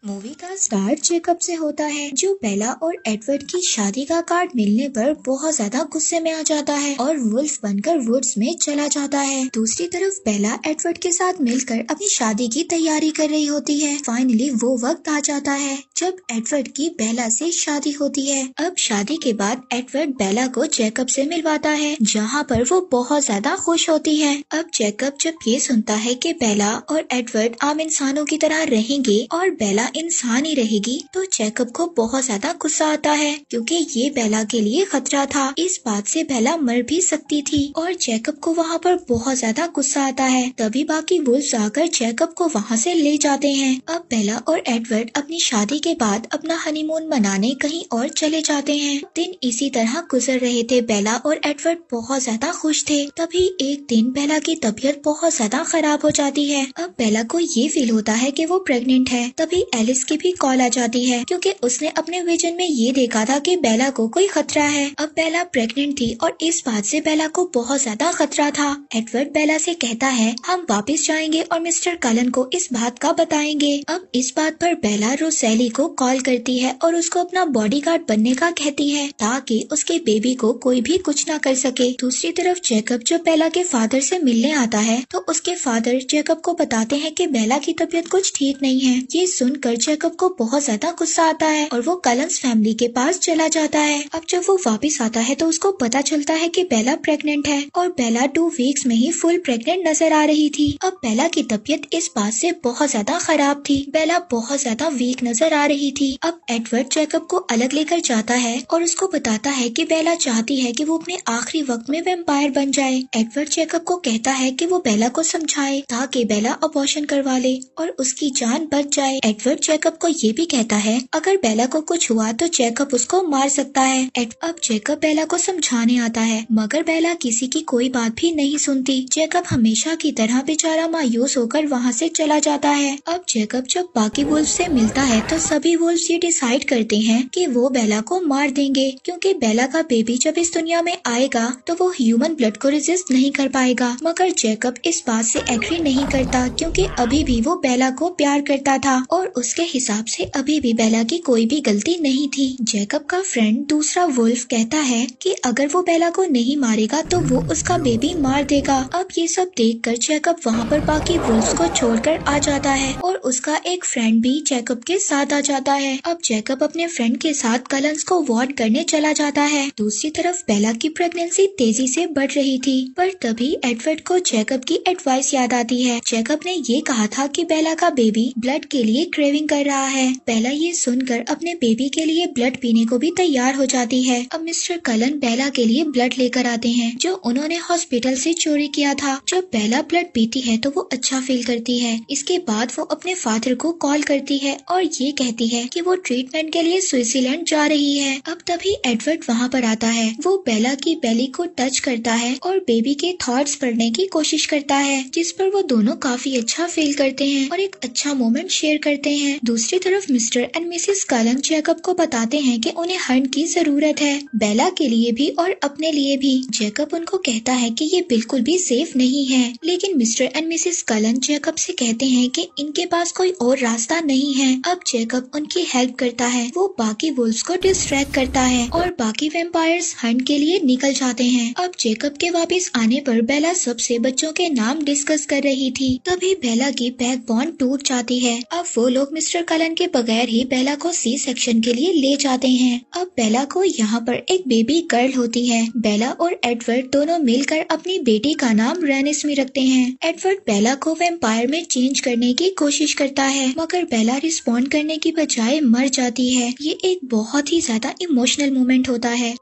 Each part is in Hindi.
मूवी का स्टार्ट जेकब से होता है, जो बेला और एडवर्ड की शादी का कार्ड मिलने पर बहुत ज्यादा गुस्से में आ जाता है और वुल्फ बनकर वुड्स में चला जाता है। दूसरी तरफ बेला एडवर्ड के साथ मिलकर अपनी शादी की तैयारी कर रही होती है। फाइनली वो वक्त आ जाता है जब एडवर्ड की बेला से शादी होती है। अब शादी के बाद एडवर्ड बेला को जेकब से मिलवाता है, जहाँ पर वो बहुत ज्यादा खुश होती है। अब जेकब जब ये सुनता है कि बेला और एडवर्ड आम इंसानों की तरह रहेंगे और बेला इंसान ही रहेगी, तो जैकब को बहुत ज्यादा गुस्सा आता है, क्योंकि ये बेला के लिए खतरा था। इस बात से बेला मर भी सकती थी और जैकब को वहाँ पर बहुत ज्यादा गुस्सा आता है। तभी बाकी वुल्व्स आकर जैकब को वहाँ से ले जाते हैं। अब बेला और एडवर्ड अपनी शादी के बाद अपना हनीमून मनाने कहीं और चले जाते हैं। दिन इसी तरह गुजर रहे थे। बेला और एडवर्ड बहुत ज्यादा खुश थे। तभी एक दिन बेला की तबीयत बहुत ज्यादा खराब हो जाती है। अब बेला को ये फील होता है कि वो प्रेग्नेंट है। तभी एलिस की भी कॉल आ जाती है, क्योंकि उसने अपने विजन में ये देखा था कि बेला को कोई खतरा है। अब बेला प्रेग्नेंट थी और इस बात से बेला को बहुत ज्यादा खतरा था। एडवर्ड बेला से कहता है, हम वापस जाएंगे और मिस्टर कलन को इस बात का बताएंगे। अब इस बात पर बेला रोसेली को कॉल करती है और उसको अपना बॉडीगार्ड बनने का कहती है, ताकि उसके बेबी को कोई भी कुछ ना कर सके। दूसरी तरफ जैकब जब बेला के फादर से मिलने आता है, तो उसके फादर जैकब को बताते हैं कि बेला की तबीयत कुछ ठीक नहीं है। ये सुनकर जैकब को बहुत ज्यादा गुस्सा आता है और वो कलन्स फैमिली के पास चला जाता है। अब जब वो वापस आता है तो उसको पता चलता है कि बेला प्रेग्नेंट है और बेला 2 वीक्स में ही फुल प्रेग्नेंट नजर आ रही थी। अब बेला की तबीयत इस बात से बहुत ज्यादा खराब थी। बेला बहुत ज्यादा वीक नजर आ रही थी। अब एडवर्ड जैकब को अलग लेकर जाता है और उसको बताता है कि बेला चाहती है कि वो अपने आखिरी वक्त में वैम्पायर बन जाए। एडवर्ड जैकब को कहता है कि वो बेला को समझाए ताकि बेला अबॉर्शन करवा ले और उसकी जान बच जाए। एडवर्ड जैकब को ये भी कहता है, अगर बेला को कुछ हुआ तो जैकब उसको मार सकता है। अब जैकब बेला को समझाने आता है, मगर बेला किसी की कोई बात भी नहीं सुनती। जैकब हमेशा की तरह बेचारा मायूस होकर वहाँ से चला जाता है। अब जैकब जब बाकी वुल्फ से मिलता है तो सभी वुल्फ ये डिसाइड करते हैं कि वो बेला को मार देंगे, क्योंकि बेला का बेबी जब इस दुनिया में आएगा तो वो ह्यूमन ब्लड को रेजिस्ट नहीं कर पाएगा। मगर जैकब इस बात से एग्री नहीं करता, क्योंकि अभी भी वो बेला को प्यार करता था और उसके हिसाब से अभी भी बेला की कोई भी गलती नहीं थी। जैकब का फ्रेंड दूसरा वुल्फ कहता है कि अगर वो बेला को नहीं मारेगा तो वो उसका बेबी मार देगा। अब ये सब देखकर जैकब वहाँ पर बाकी वुल्फ्स को छोड़कर आ जाता है और उसका एक फ्रेंड भी जैकब के साथ आ जाता है। अब जैकब अपने फ्रेंड के साथ कलन्स को वार्न करने चला जाता है। दूसरी तरफ बेला की प्रेगनेंसी तेजी से बढ़ रही थी, पर तभी एडवर्ड को जैकब की एडवाइस याद आती है। जैकब ने ये कहा था कि बेला का बेबी ब्लड के लिए क्रेविंग कर रहा है। बेला ये सुनकर अपने बेबी के लिए ब्लड पीने को भी तैयार हो जाती है। अब मिस्टर कलन बेला के लिए ब्लड लेकर आते हैं, जो उन्होंने हॉस्पिटल से चोरी किया था। जब बेला ब्लड पीती है तो वो अच्छा फील करती है। इसके बाद वो अपने फादर को कॉल करती है और ये कहती है कि वो ट्रीटमेंट के लिए स्विट्जरलैंड जा रही है। अब तभी एडवर्ड वहाँ पर आता है। वो बेला की बेली को टच करता है और बेबी के थॉट्स पढ़ने की कोशिश करता है, जिस पर वो दोनों काफी अच्छा फील करते हैं और एक अच्छा मोमेंट शेयर करते हैं। दूसरी तरफ mister and Mrs kiln Jacob को बताते हैं कि उन्हें हंट की जरूरत है, बेला के लिए भी और अपने लिए भी। जैकब उनको कहता है कि ये बिल्कुल भी सेफ नहीं है, लेकिन mister and Mrs kiln Jacob से कहते हैं कि इनके पास कोई और रास्ता नहीं है। अब जैकब उनकी हेल्प करता है। वो बाकी वुल्व्स को डिस्ट्रैक्ट करता है और बाकी वैम्पायर्स हंट के लिए निकल जाते हैं। अब जैकब के वापस आने पर बेला सबसे बच्चों के नाम डिस्कस कर रही थी। तभी बेला की बैकबोन टूट जाती है। अब वो लोग मिस्टर कलन के बगैर ही बेला को सी सेक्शन के लिए ले जाते हैं। अब बेला को यहाँ पर एक बेबी गर्ल होती है। बेला और एडवर्ड दोनों मिलकर अपनी बेटी का नाम रेनिस्मी रखते हैं। एडवर्ड बेला को वैम्पायर में चेंज करने की कोशिश करता है, मगर बेला रिस्पॉन्ड करने की बजाय मर जाती है। ये एक बहुत ही ज्यादा इमोशनल मोमेंट होता है।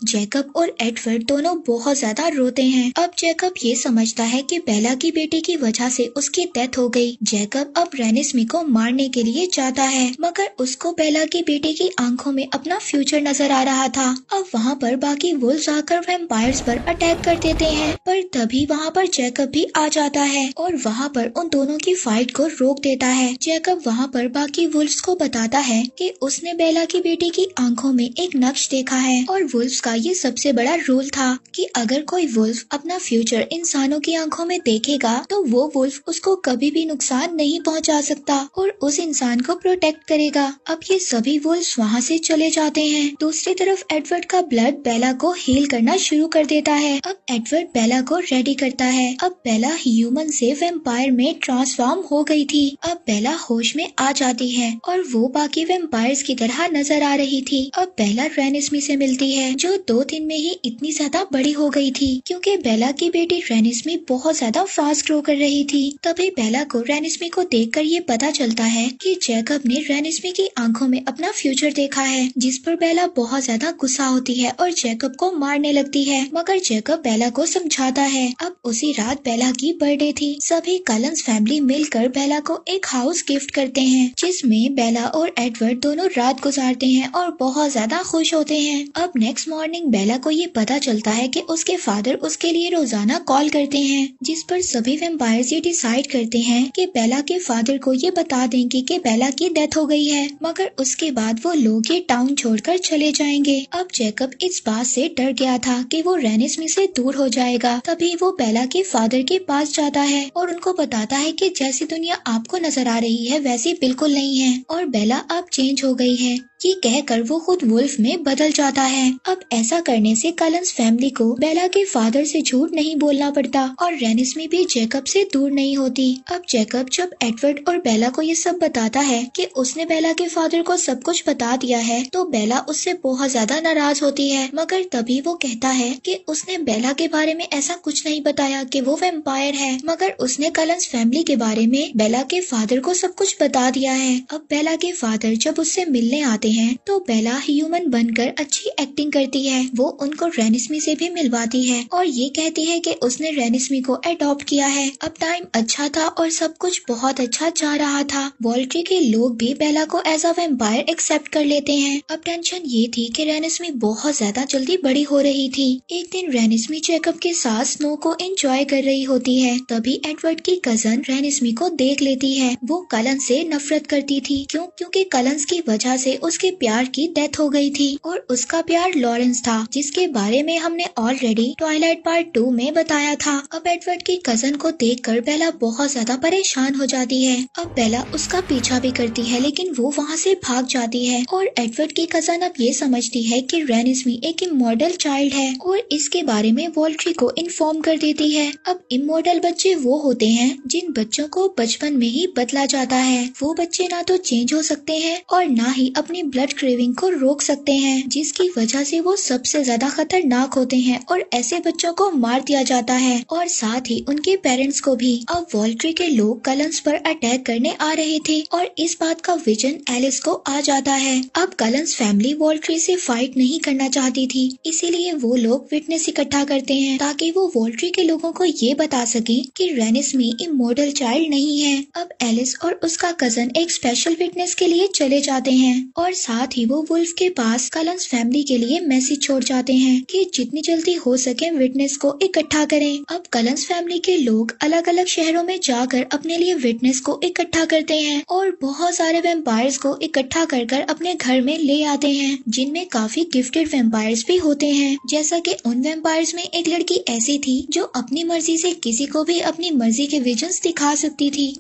जैकब और एडवर्ड दोनों बहुत ज्यादा रोते हैं। अब जैकब ये समझता है कि बेला की बेटी की वजह से उसकी डेथ हो गई। जैकब अब रेनिस्मी को मारने के लिए जाता है, मगर उसको बेला की बेटी की आंखों में अपना फ्यूचर नजर आ रहा था। अब वहाँ पर बाकी वुल्व्स आकर वैम्पायर्स पर अटैक कर देते हैं, पर तभी वहाँ पर जैकब भी आ जाता है और वहाँ पर उन दोनों की फाइट को रोक देता है। जैकब वहाँ पर बाकी वुल्व्स को बताता है कि उसने बेला की बेटी की आंखों में एक नक्श देखा है और वुल्व्स का ये सबसे बड़ा रूल था कि अगर कोई वुल्फ अपना फ्यूचर इंसानों की आंखों में देखेगा तो वो वुल्फ उसको कभी भी नुकसान नहीं पहुंचा सकता और उस इंसान को प्रोटेक्ट करेगा। अब ये सभी वुल्फ वहाँ से चले जाते हैं। दूसरी तरफ एडवर्ड का ब्लड बेला को हील करना शुरू कर देता है। अब एडवर्ड बेला को रेडी करता है। अब बेला ह्यूमन से वैम्पायर में ट्रांसफॉर्म हो गई थी। अब बेला होश में आ जाती है और वो बाकी वैम्पायर्स की तरह नजर आ रही थी। अब बेला रेनिस्मी से मिलती है जो 2 दिन में ही इतनी ज्यादा बड़ी हो गई थी क्योंकि बेला की बेटी रेनिस्मी बहुत ज्यादा फास्ट ग्रो कर रही थी। तभी बेला को रेनिस्मी को देखकर ये पता चलता है कि जैकब ने रेनिस्मी की आंखों में अपना फ्यूचर देखा है, जिस पर बेला बहुत ज्यादा गुस्सा होती है और जैकब को मारने लगती है, मगर जैकब बेला को समझाता है। अब उसी रात बेला की बर्थडे थी। सभी कलन्स फैमिली मिलकर बेला को एक हाउस गिफ्ट करते हैं जिसमें बेला और एडवर्ड दोनों रात गुजारते हैं और बहुत ज्यादा खुश होते हैं। अब नेक्स्ट मॉर्निंग बेला को ये पता चलता है कि उसके फादर उसके लिए रोजाना कॉल करते हैं, जिस पर सभी वैम्पायर्स ये डिसाइड करते हैं कि बेला के फादर को ये बता देंगे कि बेला की डेथ हो गई है, मगर उसके बाद वो लोग ये टाउन छोड़कर चले जाएंगे। अब जैकब इस बात से डर गया था कि वो रेनिस्मी से दूर हो जाएगा। तभी वो बेला के फादर के पास जाता है और उनको बताता है कि जैसी दुनिया आपको नजर आ रही है वैसी बिल्कुल नहीं है और बेला अब चेंज हो गई है। ये कहकर वो खुद वुल्फ में बदल जाता है। अब ऐसा करने से कलन्स फैमिली को बेला के फादर से झूठ नहीं बोलना पड़ता और रेनिस्मी भी जैकब से दूर नहीं होती। अब जैकब जब एडवर्ड और बेला को ये सब बताता है कि उसने बेला के फादर को सब कुछ बता दिया है तो बेला उससे बहुत ज्यादा नाराज होती है, मगर तभी वो कहता है कि उसने बेला के बारे में ऐसा कुछ नहीं बताया कि वो वैम्पायर है, मगर उसने कलन्स फैमिली के बारे में बेला के फादर को सब कुछ बता दिया है। अब बेला के फादर जब उससे मिलने आते हैं तो बेला ह्यूमन बनकर अच्छी एक्टिंग करती है। वो उनको रेनिस्मी से भी मिलवाती है और ये कहती है कि उसने रेनिस्मी को अडॉप्ट किया है। अब टाइम अच्छा था और सब कुछ बहुत अच्छा जा रहा था। वॉल्ट्री के लोग भी बेला को एज अ वैम्पायर एक्सेप्ट कर लेते हैं। अब टेंशन ये थी कि रेनिस्मी बहुत ज्यादा जल्दी बड़ी हो रही थी। एक दिन रेनिस्मी जैकब के साथ स्नो को एंजॉय कर रही होती है, तभी एडवर्ड की कजन रेनिस्मी को देख लेती है। वो कलन से नफरत करती थी क्योंकि कलन्स की वजह से उसके प्यार की डेथ हो गई थी और उसका प्यार लॉरेंस था, जिसके बारे में हमने ऑलरेडी ट्वाइलाइट पार्ट 2 में बताया था। अब एडवर्ड की कजन को देखकर बेला बहुत ज्यादा परेशान हो जाती है। अब बेला उसका पीछा भी करती है लेकिन वो वहाँ से भाग जाती है और एडवर्ड की कजन अब ये समझती है कि रेनिस्मी एक इमॉर्टल चाइल्ड है और इसके बारे में वॉल्ट्री को इन्फॉर्म कर देती है। अब इमॉर्टल बच्चे वो होते हैं जिन बच्चों को बचपन में ही बदला जाता है। वो बच्चे ना तो चेंज हो सकते हैं और ना ही अपनी ब्लड क्रेविंग को रोक सकते हैं, जिसकी वजह से वो सबसे ज्यादा खतरनाक होते हैं और ऐसे बच्चों को मार दिया जाता है और साथ ही उनके पेरेंट्स को भी। अब वॉल्ट्री के लोग कलन्स पर अटैक करने आ रहे थे और इस बात का विजन एलिस को आ जाता है। अब कलन्स फैमिली वॉल्ट्री से फाइट नहीं करना चाहती थी, इसीलिए वो लोग विटनेस इकट्ठा करते हैं ताकि वो वॉल्ट्री के लोगों को ये बता सके कि रेनिस्मी इमॉर्टल चाइल्ड नहीं है। अब एलिस और उसका कजन एक स्पेशल विटनेस के लिए चले जाते हैं और साथ ही वो वुल्फ के पास कलन्स फैमिली के लिए मैसेज छोड़ जाते हैं कि जितनी जल्दी हो सके विटनेस को इकट्ठा करें। अब कलन्स फैमिली के लोग अलग अलग शहरों में जाकर अपने लिए विटनेस को इकट्ठा करते हैं और बहुत सारे वैम्पायर्स को इकट्ठा कर अपने घर में ले आते हैं, जिनमें काफी गिफ्टेड वैम्पायर्स भी होते हैं। जैसा कि उन वैम्पायर्स में एक लड़की ऐसी थी जो अपनी मर्जी से किसी को भी अपनी मर्जी के विजन्स दिखा सकती थी।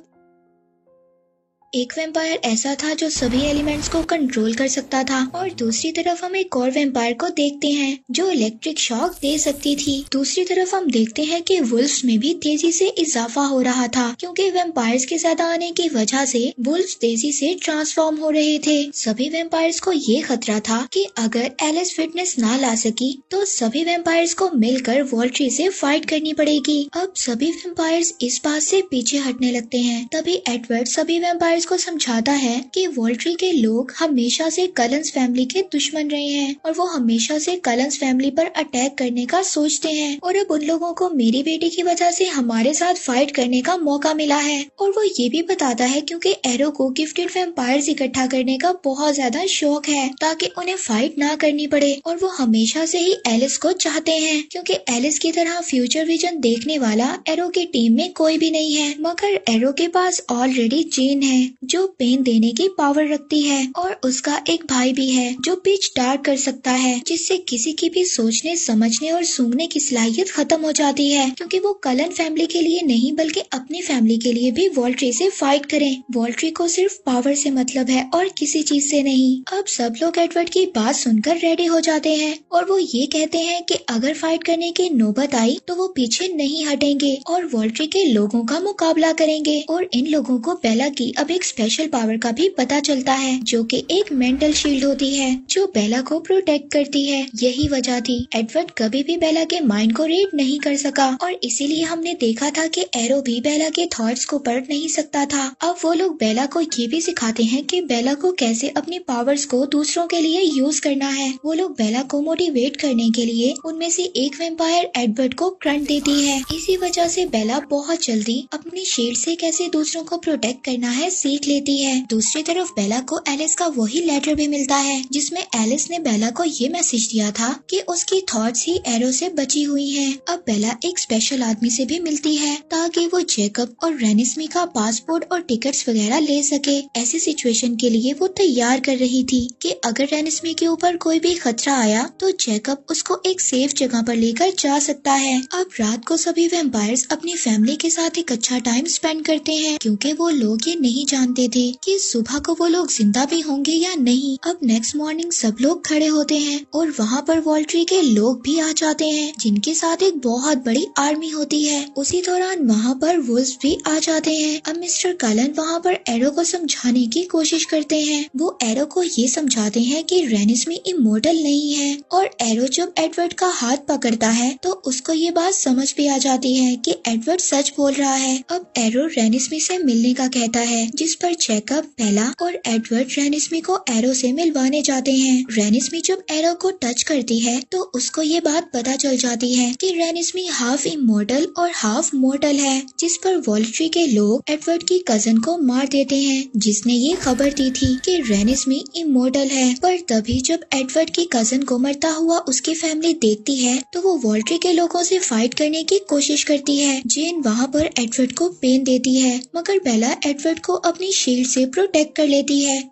एक वैम्पायर ऐसा था जो सभी एलिमेंट्स को कंट्रोल कर सकता था और दूसरी तरफ हम एक और वैम्पायर को देखते हैं जो इलेक्ट्रिक शॉक दे सकती थी। दूसरी तरफ हम देखते हैं कि वुल्फ्स में भी तेजी से इजाफा हो रहा था क्योंकि वैम्पायर्स के ज्यादा आने की वजह से वुल्फ्स तेजी से ट्रांसफॉर्म हो रहे थे। सभी वैम्पायर्स को ये खतरा था कि अगर एलिस फिटनेस ना ला सकी तो सभी वैम्पायर्स को मिलकर वॉल्ट्री से फाइट करनी पड़ेगी। अब सभी वैम्पायर्स इस बात से पीछे हटने लगते हैं। तभी एडवर्ड सभी वैम्पायर्स को समझाता है कि वॉल्ट्री के लोग हमेशा से कलन्स फैमिली के दुश्मन रहे हैं और वो हमेशा से कलन्स फैमिली पर अटैक करने का सोचते हैं और अब उन लोगों को मेरी बेटी की वजह से हमारे साथ फाइट करने का मौका मिला है। और वो ये भी बताता है क्योंकि एरो को गिफ्टेड वैम्पायर्स इकट्ठा करने का बहुत ज्यादा शौक है ताकि उन्हें फाइट ना करनी पड़े और वो हमेशा से ही एलिस को चाहते हैं क्योंकि एलिस की तरह फ्यूचर विजन देखने वाला एरो की टीम में कोई भी नहीं है, मगर एरो के पास ऑलरेडी जीन है। जो पेन देने की पावर रखती है और उसका एक भाई भी है जो पिच डार्क कर सकता है, जिससे किसी की भी सोचने समझने और सूंघने की सलाहियत खत्म हो जाती है, क्योंकि वो कलन फैमिली के लिए नहीं बल्कि अपनी फैमिली के लिए भी वॉल्ट्री से फाइट करें। वॉल्ट्री को सिर्फ पावर से मतलब है और किसी चीज से नहीं। अब सब लोग एडवर्ड की बात सुनकर रेडी हो जाते हैं और वो ये कहते हैं कि अगर फाइट करने की नौबत आई तो वो पीछे नहीं हटेंगे और वॉल्ट्री के लोगों का मुकाबला करेंगे। और इन लोगों को बेला की अब एक स्पेशल पावर का भी पता चलता है, जो कि एक मेंटल शील्ड होती है जो बेला को प्रोटेक्ट करती है। यही वजह थी एडवर्ड कभी भी बेला के माइंड को रीड नहीं कर सका और इसीलिए हमने देखा था कि एरो भी बेला के थॉट्स को पढ़ नहीं सकता था। अब वो लोग बेला को ये भी सिखाते हैं कि बेला को कैसे अपनी पावर्स को दूसरों के लिए यूज करना है। वो लोग बेला को मोटिवेट करने के लिए उनमें से एक वैम्पायर एडवर्ड को करंट देती है। इसी वजह से बेला बहुत जल्दी अपनी शील्ड से कैसे दूसरों को प्रोटेक्ट करना है सीख लेती है। दूसरी तरफ बेला को एलिस का वही लेटर भी मिलता है जिसमें एलिस ने बेला को ये मैसेज दिया था कि उसकी थॉट्स ही एरो से बची हुई हैं। अब बेला एक स्पेशल आदमी से भी मिलती है ताकि वो जैकब और रेनिस्मी का पासपोर्ट और टिकट्स वगैरह ले सके। ऐसी सिचुएशन के लिए वो तैयार कर रही थी कि अगर रेनिस्मी के ऊपर कोई भी खतरा आया तो जैकब उसको एक सेफ जगह पर लेकर जा सकता है। अब रात को सभी वैम्पायर्स अपनी फैमिली के साथ एक अच्छा टाइम स्पेंड करते हैं, क्योंकि वो लोग ये नहीं जानते थे कि सुबह को वो लोग जिंदा भी होंगे या नहीं। अब नेक्स्ट मॉर्निंग सब लोग खड़े होते हैं और वहाँ पर वॉल्ट्री के लोग भी आ जाते हैं जिनके साथ एक बहुत बड़ी आर्मी होती है। उसी दौरान वहाँ पर वुल्व्स भी आ जाते हैं। अब मिस्टर कलन वहाँ पर एरो को समझाने की कोशिश करते हैं। वो एरो को ये समझाते हैं कि रेनिस्मी इमोर्टल नहीं है और एरो जब एडवर्ड का हाथ पकड़ता है तो उसको ये बात समझ भी आ जाती है कि एडवर्ड सच बोल रहा है। अब एरो रेनिस्मी से मिलने का कहता है, जिस पर जैकब, बेला और एडवर्ड रेनिस्मी को एरो से मिलवाने जाते हैं। रेनिस्मी जब एरो को टच करती है तो उसको ये बात पता चल जाती है कि रेनिस्मी हाफ इमोर्टल और हाफ मोर्टल है, जिस पर वॉल्ट्री के लोग एडवर्ड की कजन को मार देते हैं जिसने ये खबर दी थी कि रेनिस्मी इमोर्टल है। पर तभी जब एडवर्ड की कजन को मरता हुआ उसकी फैमिली देखती है तो वो वॉल्ट्री के लोगों से फाइट करने की कोशिश करती है। जेन वहाँ पर एडवर्ड को पेन देती है, मगर बेला एडवर्ड को अपनी शील्ड से प्रोटेक्ट कर लेती है।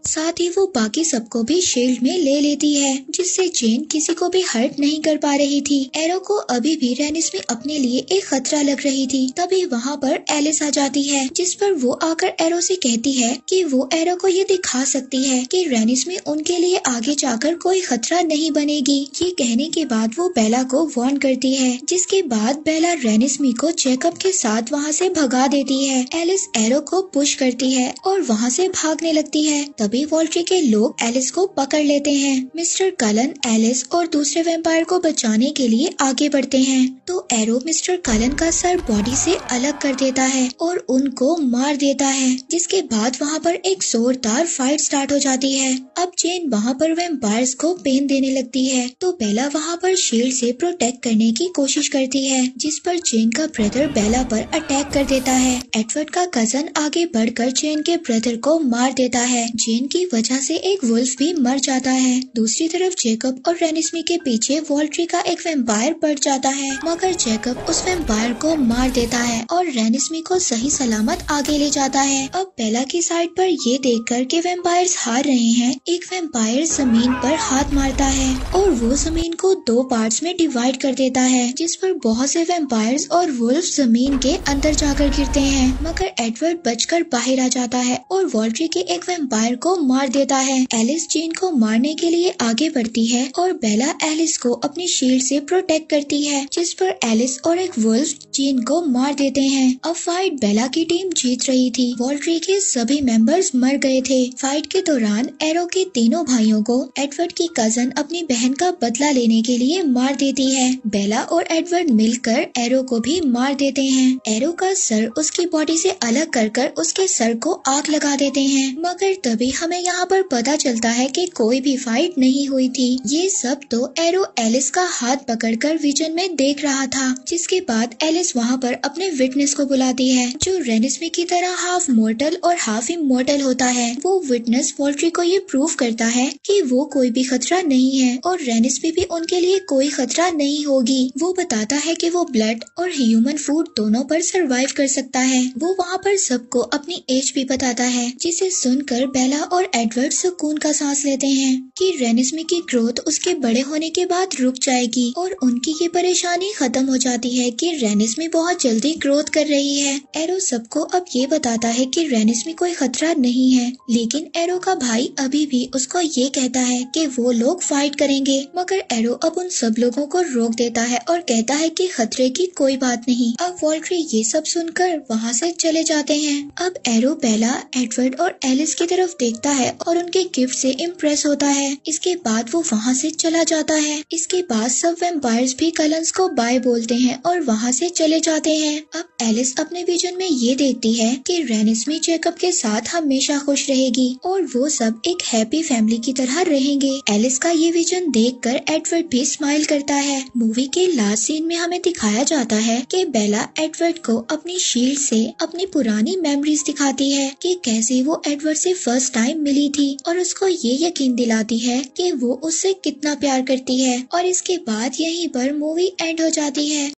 साथ ही वो बाकी सबको भी शील्ड में ले लेती है, जिससे जेन किसी को भी हर्ट नहीं कर पा रही थी। एरो को अभी भी रेनिस्मी अपने लिए एक खतरा लग रही थी। तभी वहाँ पर एलिस आ जाती है, जिस पर वो आकर एरो से कहती है कि वो एरो को ये दिखा सकती है कि रेनिस्मी उनके लिए आगे जाकर कोई खतरा नहीं बनेगी। ये कहने के बाद वो बेला को वार्न करती है, जिसके बाद बेला रेनिस्मी को जैकब के साथ वहाँ से भगा देती है। एलिस एरो को पुश करती है और वहाँ से भागने लगती है। तभी वॉल्ट्री के लोग एलिस को पकड़ लेते हैं। मिस्टर कलन एलिस और दूसरे वैम्पायर को बचाने के लिए आगे बढ़ते हैं तो एरो मिस्टर कलन का सर बॉडी से अलग कर देता है और उनको मार देता है, जिसके बाद वहाँ पर एक जोरदार फाइट स्टार्ट हो जाती है। अब जेन वहाँ पर वैम्पायर्स को पेन देने लगती है तो बेला वहाँ पर शील्ड से प्रोटेक्ट करने की कोशिश करती है, जिस पर जेन का ब्रदर बेला पर अटैक कर देता है। एडवर्ड का कजन आगे बढ़कर जेन के ब्रदर को मार देता है। जेन की वजह से एक वुल्फ भी मर जाता है। दूसरी तरफ जैकब और रेनिस्मी के पीछे वॉल्ट्री का एक वैम्पायर पड़ जाता है, मगर जैकब उस वैम्पायर को मार देता है और रेनिस्मी को सही सलामत आगे ले जाता है। अब बेला की साइड पर ये देखकर कि वैम्पायर्स हार रहे हैं, एक वैम्पायर जमीन पर हाथ मारता है और वो जमीन को 2 पार्ट्स में डिवाइड कर देता है, जिस पर बहुत से वैम्पायर्स और वुल्फ जमीन के अंदर जाकर गिरते हैं, मगर एडवर्ड बचकर बाहर आ जाता है और वॉल्ट्री के एक वैम्पायर को मार देता है। एलिस जेन को मारने के लिए आगे बढ़ती है और बेला एलिस को अपनी शील्ड से प्रोटेक्ट करती है, जिस पर एलिस और एक वुल्फ जेन को मार देते हैं। अब फाइट बेला की टीम जीत रही थी। वॉल्ट्री के सभी मेंबर्स मर गए थे। फाइट के दौरान एरो के तीनों भाइयों को एडवर्ड की कजन अपनी बहन का बदला लेने के लिए मार देती है। बेला और एडवर्ड मिलकर एरो को भी मार देते हैं। एरो का सर उसकी बॉडी से अलग कर उसके सर को आग लगा देते हैं, मगर तभी हमें यहाँ पर पता चलता है कि कोई भी फाइट नहीं हुई थी। ये सब तो एरो एलिस का हाथ पकड़कर विजन में देख रहा था, जिसके बाद एलिस वहाँ पर अपने विटनेस को बुलाती है, जो रेनिस्मी की तरह हाफ मोर्टल और हाफ इमोर्टल होता है। वो विटनेस वॉल्ट्री को ये प्रूव करता है कि वो कोई भी खतरा नहीं है और रेनिस्मी भी उनके लिए कोई खतरा नहीं होगी। वो बताता है कि वो ब्लड और ह्यूमन फूड दोनों पर सरवाइव कर सकता है। वो वहाँ पर सबको अपनी एज भी बताता है, जिसे सुनकर बेला और एडवर्ड सुकून का सांस लेते हैं कि रेनिस्मी की ग्रोथ उसके बड़े होने के बाद रुक जाएगी और उनकी ये परेशानी खत्म हो जाती है कि रेनिस्मी बहुत जल्दी ग्रोथ कर रही है। एरो सबको अब ये बताता है कि रेनिस्मी कोई खतरा नहीं है, लेकिन एरो का भाई अभी भी उसको ये कहता है कि वो लोग फाइट करेंगे, मगर एरो अब उन सब लोगों को रोक देता है और कहता है कि खतरे की कोई बात नहीं। अब वॉल्ट्री ये सब सुनकर वहाँ से चले जाते हैं। अब एरो बेला, एडवर्ड और एलिस की तरफ देखता है और उनके गिफ्ट से इम्प्रेस होता है। इसके बाद वो वहाँ से चला जाता है। इसके बाद सब वैम्पायर्स भी कलंस को बाय बोलते हैं और वहाँ से चले जाते हैं। अब एलिस अपने विजन में ये देखती है कि रेनिस्मी जैकब के साथ हमेशा खुश रहेगी और वो सब एक हैप्पी फैमिली की तरह रहेंगे। एलिस का ये विजन देखकर एडवर्ड भी स्माइल करता है। मूवी के लास्ट सीन में हमें दिखाया जाता है कि बेला एडवर्ड को अपनी शील्ड से अपनी पुरानी मेमोरीज दिखाती है कि कैसे वो एडवर्ड से फर्स्ट टाइम मिली थी और उसको ये यकीन दिलाती है कि वो उससे कितना प्यार करती है। और इसके बाद यहीं पर मूवी एंड हो जाती है।